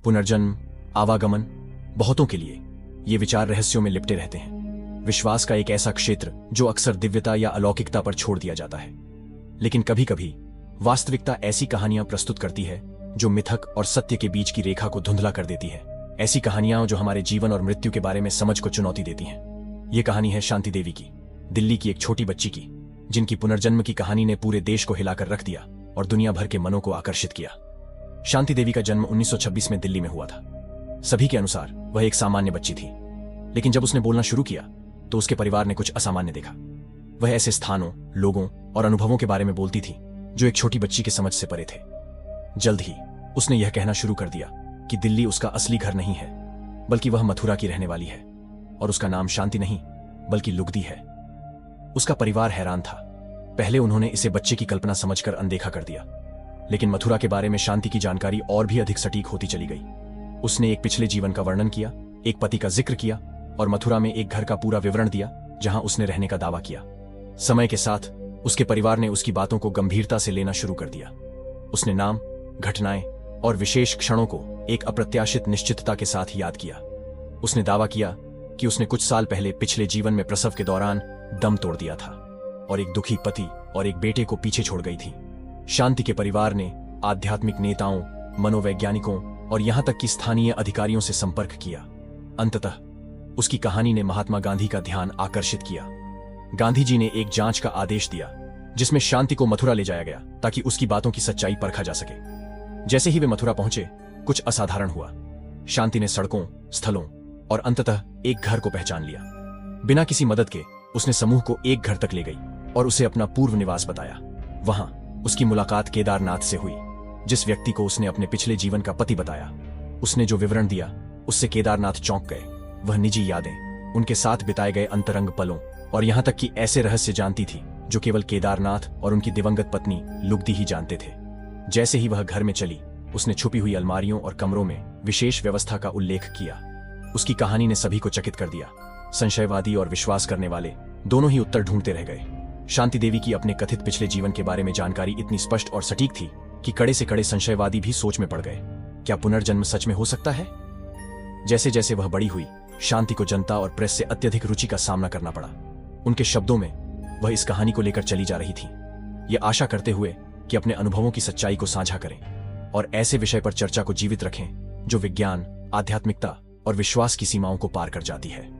पुनर्जन्म, आवागमन, बहुतों के लिए ये विचार रहस्यों में लिपटे रहते हैं। विश्वास का एक ऐसा क्षेत्र जो अक्सर दिव्यता या अलौकिकता पर छोड़ दिया जाता है। लेकिन कभी कभी वास्तविकता ऐसी कहानियां प्रस्तुत करती है जो मिथक और सत्य के बीच की रेखा को धुंधला कर देती है। ऐसी कहानियां जो हमारे जीवन और मृत्यु के बारे में समझ को चुनौती देती हैं। ये कहानी है शांति देवी की, दिल्ली की एक छोटी बच्ची की, जिनकी पुनर्जन्म की कहानी ने पूरे देश को हिलाकर रख दिया और दुनिया भर के मनों को आकर्षित किया। शांति देवी का जन्म 1926 में दिल्ली में हुआ था। सभी के अनुसार वह एक सामान्य बच्ची थी, लेकिन जब उसने बोलना शुरू किया तो उसके परिवार ने कुछ असामान्य देखा। वह ऐसे स्थानों, लोगों और अनुभवों के बारे में बोलती थी जो एक छोटी बच्ची की समझ से परे थे। जल्द ही उसने यह कहना शुरू कर दिया कि दिल्ली उसका असली घर नहीं है, बल्कि वह मथुरा की रहने वाली है और उसका नाम शांति नहीं बल्कि लुगदी है। उसका परिवार हैरान था। पहले उन्होंने इसे बच्चे की कल्पना समझकर अनदेखा कर दिया, लेकिन मथुरा के बारे में शांति की जानकारी और भी अधिक सटीक होती चली गई। उसने एक पिछले जीवन का वर्णन किया, एक पति का जिक्र किया और मथुरा में एक घर का पूरा विवरण दिया जहां उसने रहने का दावा किया। समय के साथ उसके परिवार ने उसकी बातों को गंभीरता से लेना शुरू कर दिया। उसने नाम, घटनाएं और विशेष क्षणों को एक अप्रत्याशित निश्चितता के साथ याद किया। उसने दावा किया कि उसने कुछ साल पहले पिछले जीवन में प्रसव के दौरान दम तोड़ दिया था और एक दुखी पति और एक बेटे को पीछे छोड़ गई थी। शांति के परिवार ने आध्यात्मिक नेताओं, मनोवैज्ञानिकों और यहां तक कि स्थानीय अधिकारियों से संपर्क किया। अंततः उसकी कहानी ने महात्मा गांधी का ध्यान आकर्षित किया। गांधी जी ने एक जांच का आदेश दिया जिसमें शांति को मथुरा ले जाया गया ताकि उसकी बातों की सच्चाई परखा जा सके। जैसे ही वे मथुरा पहुंचे, कुछ असाधारण हुआ। शांति ने सड़कों, स्थलों और अंततः एक घर को पहचान लिया। बिना किसी मदद के उसने समूह को एक घर तक ले गई और उसे अपना पूर्व निवास बताया। वहां उसकी मुलाकात केदारनाथ से हुई, जिस व्यक्ति को उसने अपने पिछले जीवन का पति बताया। उसने जो विवरण दिया उससे केदारनाथ चौंक गए। वह निजी यादें, उनके साथ बिताए गए अंतरंग पलों और यहां तक कि ऐसे रहस्य जानती थी जो केवल केदारनाथ और उनकी दिवंगत पत्नी लुगदी ही जानते थे। जैसे ही वह घर में चली, उसने छुपी हुई अलमारियों और कमरों में विशेष व्यवस्था का उल्लेख किया। उसकी कहानी ने सभी को चकित कर दिया। संशयवादी और विश्वास करने वाले दोनों ही उत्तर ढूंढते रह गए। शांति देवी की अपने कथित पिछले जीवन के बारे में जानकारी इतनी स्पष्ट और सटीक थी कि कड़े से कड़े संशयवादी भी सोच में पड़ गए। क्या पुनर्जन्म सच में हो सकता है? जैसे जैसे वह बड़ी हुई, शांति को जनता और प्रेस से अत्यधिक रुचि का सामना करना पड़ा। उनके शब्दों में वह इस कहानी को लेकर चली जा रही थी, ये आशा करते हुए कि अपने अनुभवों की सच्चाई को साझा करें और ऐसे विषय पर चर्चा को जीवित रखें जो विज्ञान, आध्यात्मिकता और विश्वास की सीमाओं को पार कर जाती है।